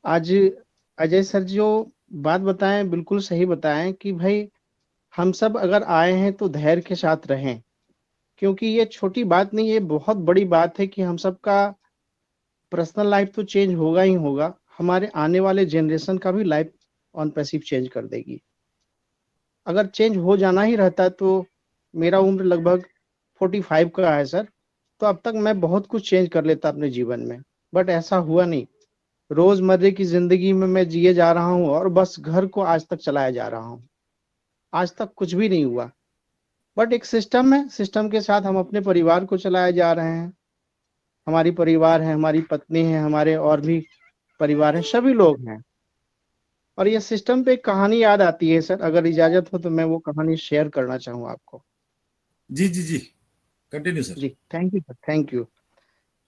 आज अजय सर जो बात बताएं बिल्कुल सही बताएं कि भाई हम सब अगर आए हैं तो धैर्य के साथ रहें, क्योंकि ये छोटी बात नहीं, ये बहुत बड़ी बात है कि हम सबका पर्सनल लाइफ तो चेंज होगा ही होगा, हमारे आने वाले जनरेशन का भी लाइफ ऑन पैसिव चेंज कर देगी। अगर चेंज हो जाना ही रहता तो मेरा उम्र लगभग 45 का है सर, तो अब तक मैं बहुत कुछ चेंज कर लेता अपने जीवन में, बट ऐसा हुआ नहीं। रोजमर्रे की जिंदगी में मैं जिए जा रहा हूँ और बस घर को आज तक चलाया जा रहा हूँ। आज तक कुछ भी नहीं हुआ, बट एक सिस्टम है, सिस्टम के साथ हम अपने परिवार को चलाए जा रहे हैं। हमारी परिवार है, हमारी पत्नी है, हमारे और भी परिवार है, सभी लोग हैं। और ये सिस्टम पे एक कहानी याद आती है सर, अगर इजाजत हो तो मैं वो कहानी शेयर करना चाहूँ आपको। जी जी जी, कंटिन्यू सर। जी thank you sir, thank you.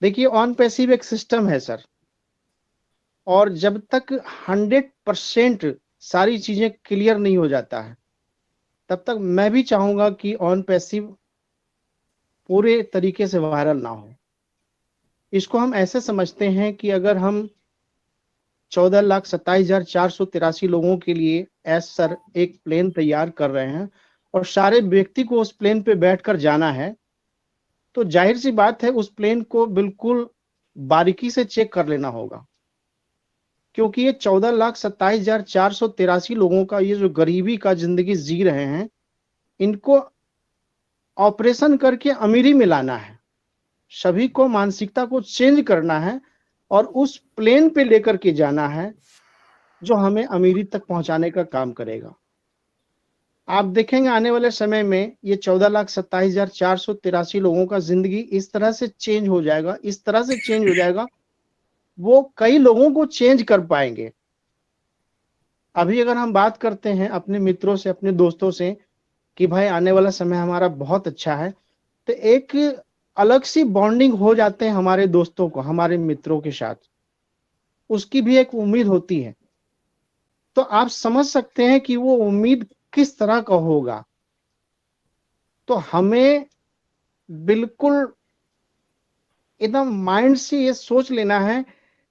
देखिए ऑन पैसिव एक सिस्टम है सर, और जब तक 100% सारी चीजें क्लियर नहीं हो जाता है, तब तक मैं भी चाहूंगा कि ऑन पैसिव पूरे तरीके से वायरल ना हो। इसको हम ऐसे समझते हैं कि अगर हम 14,27,483 लोगों के लिए एस सर एक प्लेन तैयार कर रहे हैं और सारे व्यक्ति को उस प्लेन पे बैठकर जाना है, तो जाहिर सी बात है उस प्लेन को बिल्कुल बारीकी से चेक कर लेना होगा। क्योंकि ये 14,27,483 लोगों का ये जो गरीबी का जिंदगी जी रहे हैं, इनको ऑपरेशन करके अमीरी में लाना है। सभी को मानसिकता को चेंज करना है और उस प्लेन पे लेकर के जाना है जो हमें अमीरी तक पहुंचाने का काम करेगा। आप देखेंगे आने वाले समय में ये 14,27,483 लोगों का जिंदगी इस तरह से चेंज हो जाएगा, इस तरह से चेंज हो जाएगा, वो कई लोगों को चेंज कर पाएंगे। अभी अगर हम बात करते हैं अपने मित्रों से, अपने दोस्तों से कि भाई आने वाला समय हमारा बहुत अच्छा है, तो एक अलग सी बॉन्डिंग हो जाते हैं हमारे दोस्तों को हमारे मित्रों के साथ, उसकी भी एक उम्मीद होती है। तो आप समझ सकते हैं कि वो उम्मीद किस तरह का होगा। तो हमें बिल्कुल एकदम माइंड से ये सोच लेना है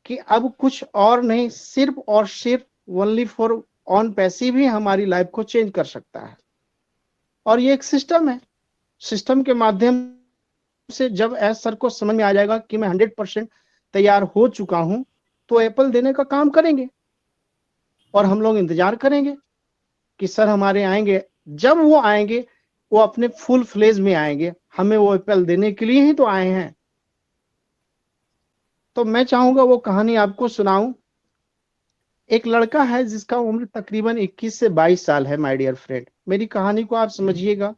कि अब कुछ और नहीं, सिर्फ और सिर्फ ओनली फॉर ऑन पैसिव ही हमारी लाइफ को चेंज कर सकता है। और ये एक सिस्टम है, सिस्टम के माध्यम से जब एस सर को समझ में आ जाएगा कि मैं 100% तैयार हो चुका हूं, तो एप्पल देने का काम करेंगे और हम लोग इंतजार करेंगे कि सर हमारे आएंगे। जब वो आएंगे वो अपने फुल फ्लेज में आएंगे, हमें वो एप्पल देने के लिए ही तो आए हैं। तो मैं चाहूंगा वो कहानी आपको सुनाऊं। एक लड़का है जिसका उम्र तकरीबन 21 से 22 साल है। माय डियर फ्रेंड, मेरी कहानी को आप समझिएगा,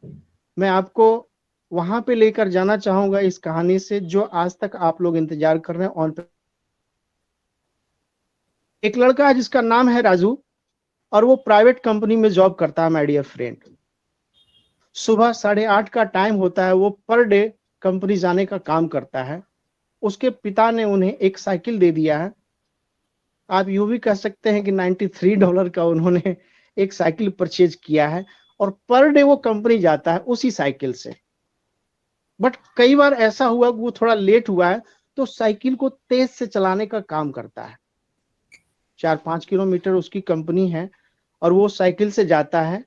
मैं आपको वहां पे लेकर जाना चाहूंगा इस कहानी से जो आज तक आप लोग इंतजार कर रहे हैं ऑन। एक लड़का है जिसका नाम है राजू, और वो प्राइवेट कंपनी में जॉब करता है। माय डियर फ्रेंड, सुबह 8:30 का टाइम होता है, वो पर डे कंपनी जाने का काम करता है। उसके पिता ने उन्हें एक साइकिल दे दिया है। आप यूं भी कह सकते हैं कि $93 का उन्होंने एक साइकिल परचेज किया है, और पर डे वो कंपनी जाता है उसी साइकिल से। बट कई बार ऐसा हुआ कि वो थोड़ा लेट हुआ है, तो साइकिल को तेज से चलाने का काम करता है। 4-5 किलोमीटर उसकी कंपनी है और वो साइकिल से जाता है।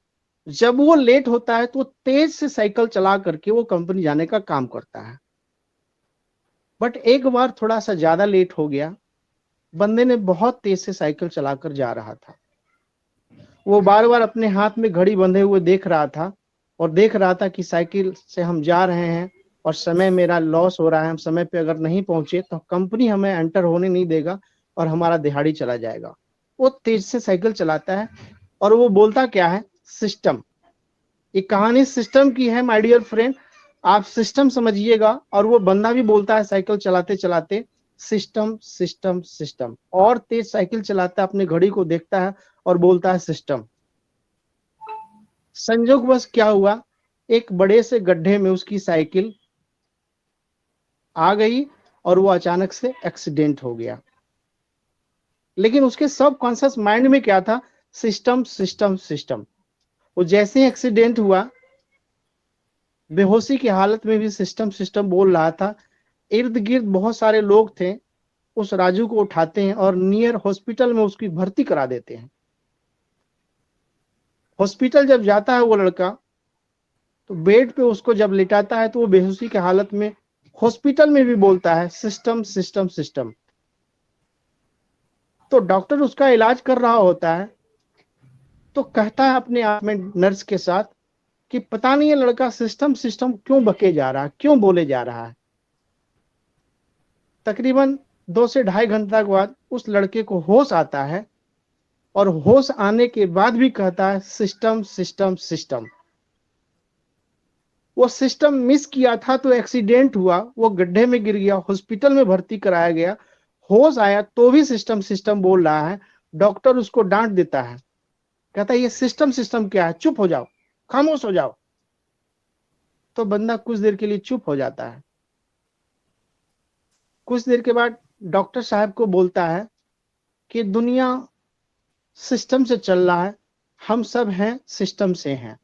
जब वो लेट होता है तो वो तेज से साइकिल चला करके वो कंपनी जाने का काम करता है। बट एक बार थोड़ा सा ज्यादा लेट हो गया, बंदे ने बहुत तेज से साइकिल चलाकर जा रहा था। वो बार बार अपने हाथ में घड़ी बंधे हुए देख रहा था, और देख रहा था कि साइकिल से हम जा रहे हैं और समय मेरा लॉस हो रहा है, हम समय पे अगर नहीं पहुंचे तो कंपनी हमें एंटर होने नहीं देगा और हमारा दिहाड़ी चला जाएगा। वो तेज से साइकिल चलाता है और वो बोलता क्या है, सिस्टम। ये कहानी सिस्टम की है माय डियर फ्रेंड, आप सिस्टम समझिएगा। और वो बंदा भी बोलता है साइकिल चलाते चलाते, सिस्टम सिस्टम सिस्टम, और तेज साइकिल चलाता है, अपने घड़ी को देखता है और बोलता है सिस्टम। संजोगवश क्या हुआ, एक बड़े से गड्ढे में उसकी साइकिल आ गई और वो अचानक से एक्सीडेंट हो गया। लेकिन उसके सब कॉन्शियस माइंड में क्या था, सिस्टम सिस्टम सिस्टम। वो जैसे ही एक्सीडेंट हुआ, बेहोशी की हालत में भी सिस्टम सिस्टम बोल रहा था। इर्द गिर्द बहुत सारे लोग थे, उस राजू को उठाते हैं और नियर हॉस्पिटल में उसकी भर्ती करा देते हैं। हॉस्पिटल जब जाता है वो लड़का, तो बेड पे उसको जब लिटाता है तो वो बेहोशी की हालत में हॉस्पिटल में भी बोलता है सिस्टम सिस्टम सिस्टम। तो डॉक्टर उसका इलाज कर रहा होता है, तो कहता है अपने आप में नर्स के साथ कि पता नहीं ये लड़का सिस्टम सिस्टम क्यों बके जा रहा है, क्यों बोले जा रहा है। तकरीबन 2 से ढाई घंटा के बाद उस लड़के को होश आता है, और होश आने के बाद भी कहता है सिस्टम सिस्टम सिस्टम। वो सिस्टम मिस किया था तो एक्सीडेंट हुआ, वो गड्ढे में गिर गया, हॉस्पिटल में भर्ती कराया गया, होश आया तो भी सिस्टम सिस्टम बोल रहा है। डॉक्टर उसको डांट देता है, कहता है ये सिस्टम सिस्टम क्या है, चुप हो जाओ, खामोश हो जाओ। तो बंदा कुछ देर के लिए चुप हो जाता है। कुछ देर के बाद डॉक्टर साहब को बोलता है कि दुनिया सिस्टम से चल रहा है, हम सब हैं सिस्टम से हैं,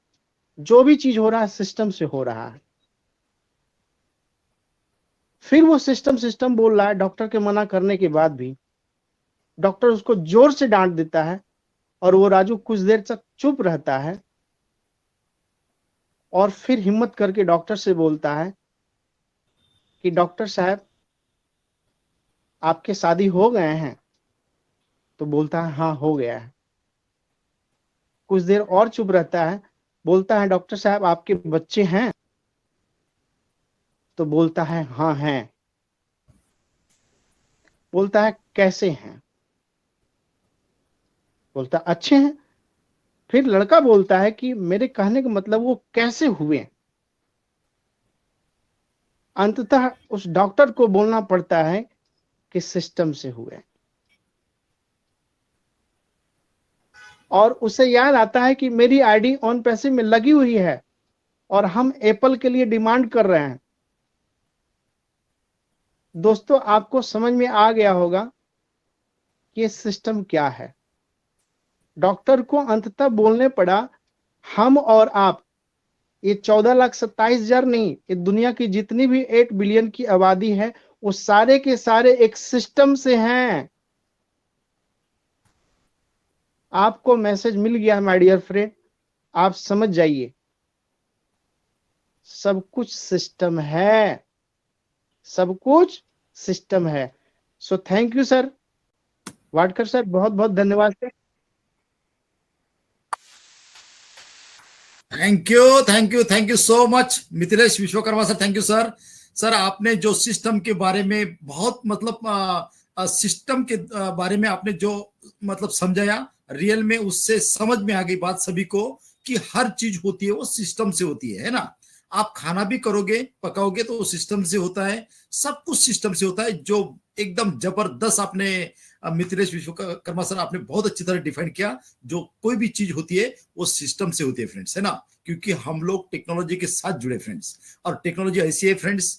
जो भी चीज हो रहा है सिस्टम से हो रहा है। फिर वो सिस्टम सिस्टम बोल रहा है, डॉक्टर के मना करने के बाद भी डॉक्टर उसको जोर से डांट देता है, और वो राजू कुछ देर तक चुप रहता है, और फिर हिम्मत करके डॉक्टर से बोलता है कि डॉक्टर साहब आपके शादी हो गए हैं? तो बोलता है हाँ हो गया है। कुछ देर और चुप रहता है, बोलता है डॉक्टर साहब आपके बच्चे हैं? तो बोलता है हाँ हैं। बोलता है कैसे हैं? बोलता अच्छे हैं। फिर लड़का बोलता है कि मेरे कहने का मतलब वो कैसे हुए। अंततः उस डॉक्टर को बोलना पड़ता है कि सिस्टम से हुए। और उसे याद आता है कि मेरी आईडी ऑन पैसे में लगी हुई है और हम एप्पल के लिए डिमांड कर रहे हैं। दोस्तों आपको समझ में आ गया होगा कि ये सिस्टम क्या है। डॉक्टर को अंततः बोलने पड़ा हम और आप, ये 14,27,000 नहीं, ये दुनिया की जितनी भी 8 बिलियन की आबादी है वो सारे के सारे एक सिस्टम से हैं। आपको मैसेज मिल गया माय डियर फ्रेंड, आप समझ जाइए सब कुछ सिस्टम है, सब कुछ सिस्टम है। So thank you sir, Wadkar sir, बहुत बहुत धन्यवाद sir. Thank you so much Mithilesh Vishwakarma sir, thank you sir. Sir आपने जो सिस्टम के बारे में बहुत मतलब सिस्टम के बारे में आपने जो मतलब समझाया, रियल में उससे समझ में आ गई बात सभी को कि हर चीज होती है वो सिस्टम से होती है ना। आप खाना भी करोगे पकाओगे तो सिस्टम से होता है, सब कुछ सिस्टम से होता है। जो एकदम जबरदस्त आपने मिथिलेश विश्वकर्मा सर आपने बहुत अच्छी तरह डिफाइन किया। जो कोई भी चीज होती है वो सिस्टम से होती है फ्रेंड्स, है ना। क्योंकि हम लोग टेक्नोलॉजी के साथ जुड़े फ्रेंड्स, और टेक्नोलॉजी ऐसी है फ्रेंड्स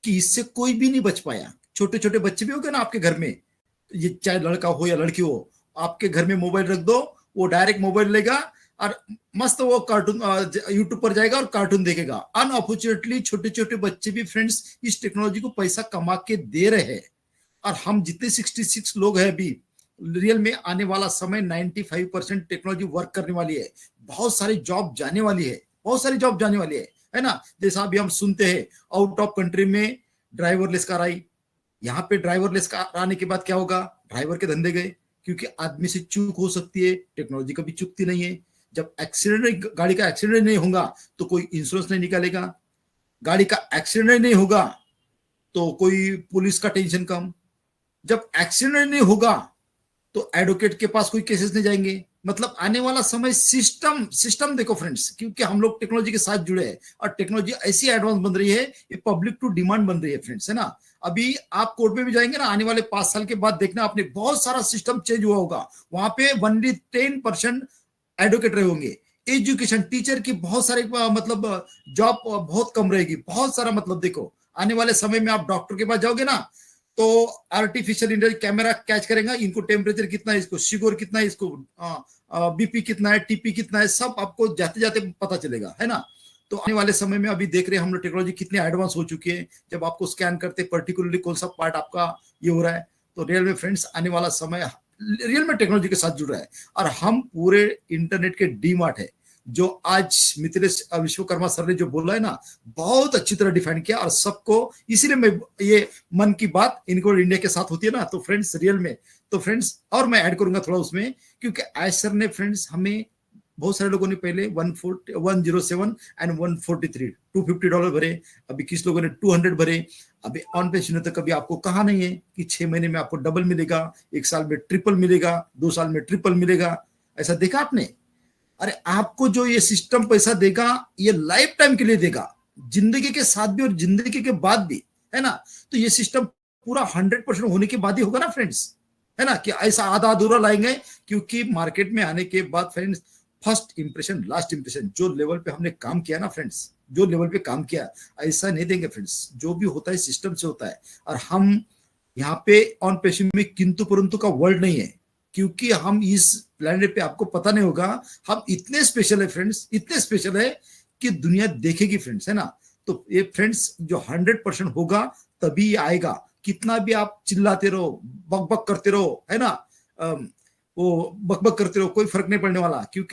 कि इससे कोई भी नहीं बच पाया। छोटे छोटे बच्चे भी हो गए ना आपके घर में, ये चाहे लड़का हो या लड़की हो, आपके घर में मोबाइल रख दो, वो डायरेक्ट मोबाइल लेगा और मस्त वो कार्टून यूट्यूब पर जाएगा और कार्टून देखेगा। अनऑर्चुनेटली छोटे छोटे बच्चे भी फ्रेंड्स इस टेक्नोलॉजी को पैसा कमा के दे रहे हैं। और हम जितने 66 लोग हैं अभी, रियल में आने वाला समय 95% टेक्नोलॉजी वर्क करने वाली है। बहुत सारी जॉब जाने वाली है, बहुत सारी जॉब जाने वाली है ना। जैसा अभी हम सुनते हैं आउट ऑफ कंट्री में ड्राइवरलेस कार आई, यहाँ पे ड्राइवरलेस कार आने के बाद क्या होगा, ड्राइवर के धंधे गए। क्योंकि आदमी से चूक हो सकती है, टेक्नोलॉजी कभी चूकती नहीं है। जब एक्सीडेंट, गाड़ी का एक्सीडेंट नहीं होगा तो कोई इंश्योरेंस नहीं निकालेगा, गाड़ी का एक्सीडेंट नहीं होगा तो कोई पुलिस का टेंशन कम, जब एक्सीडेंट नहीं होगा तो एडवोकेट के पास कोई केसेस नहीं जाएंगे। मतलब आने वाला समय सिस्टम सिस्टम देखो फ्रेंड्स, क्योंकि हम लोग टेक्नोलॉजी के साथ जुड़े हैं और टेक्नोलॉजी ऐसी एडवांस बन रही है, ये पब्लिक टू डिमांड बन रही है फ्रेंड्स, है ना। अभी आप कोर्ट में भी जाएंगे ना, आने वाले 5 साल के बाद देखना आपने बहुत सारा सिस्टम चेंज हुआ होगा। वहां पे ओनली 10% एडवोकेट रहे होंगे। एजुकेशन टीचर की बहुत सारे मतलब जॉब बहुत कम रहेगी, बहुत सारा। मतलब देखो आने वाले समय में आप डॉक्टर के पास जाओगे ना, तो आर्टिफिशियल इंटेलिजेंस कैमरा कैच करेगा, इनको टेम्परेचर कितना है, इसको शुगर कितना है, इसको बीपी कितना है, टीपी कितना है, सब आपको जाते जाते पता चलेगा, है ना। तो आने वाले समय में अभी देख रहे हैं हम लोग टेक्नोलॉजी कितनी एडवांस हो चुकी है। जब आपको स्कैन करते पर्टिकुलरली कौन सा पार्ट आपका ये हो रहा है, तो रियल में फ्रेंड्स आने वाला समय रियल में टेक्नोलॉजी के साथ जुड़ रहा है, और हम पूरे इंटरनेट के डीमार्ट है। जो आज मिथिलेश विश्वकर्मा सर ने जो बोला है ना, बहुत अच्छी तरह डिफाइन किया, और सबको, इसीलिए मैं ये मन की बात इनको इंडिया के साथ होती है ना, तो फ्रेंड्स रियल में, तो फ्रेंड्स और मैं ऐड करूंगा थोड़ा उसमें, क्योंकि आज सर ने फ्रेंड्स हमें, बहुत सारे लोगों ने पहले 107 एंड 143 $250 भरे, अभी किस लोगों ने 200 भरे। अभी ऑन पे सुने तो कभी आपको कहा नहीं है कि 6 महीने में आपको डबल मिलेगा, 1 साल में ट्रिपल मिलेगा, 2 साल में ट्रिपल मिलेगा, ऐसा देखा आपने? अरे आपको जो ये सिस्टम पैसा देगा, ये लाइफ टाइम के लिए देगा, जिंदगी के साथ भी और जिंदगी के बाद भी, है ना। तो ये सिस्टम पूरा 100% होने के बाद ही होगा ना फ्रेंड्स, है ना, कि ऐसा आधा अधूरा लाएंगे, क्योंकि मार्केट में आने के बाद friends first impression last impression, जो लेवल पे हमने काम किया ना फ्रेंड्स, जो लेवल पे काम किया, ऐसा नहीं देंगे फ्रेंड्स। जो भी होता है सिस्टम से होता है, और हम यहाँ पे ऑन पेशिंग में किंतु परंतु का वर्ल्ड नहीं है, क्योंकि हम इस प्लेनेट पे, आपको पता नहीं होगा, हम इतने स्पेशल है फ्रेंड्स, इतने स्पेशल है कि दुनिया देखेगी फ्रेंड्स, है ना। तो ये फ्रेंड्स जो 100% होगा तभी ये आएगा। कितना भी आप चिल्लाते रहो, बक बक करते रहो, है ना, वो बक बक करते रहो, कोई फर्क नहीं पड़ने वाला, क्योंकि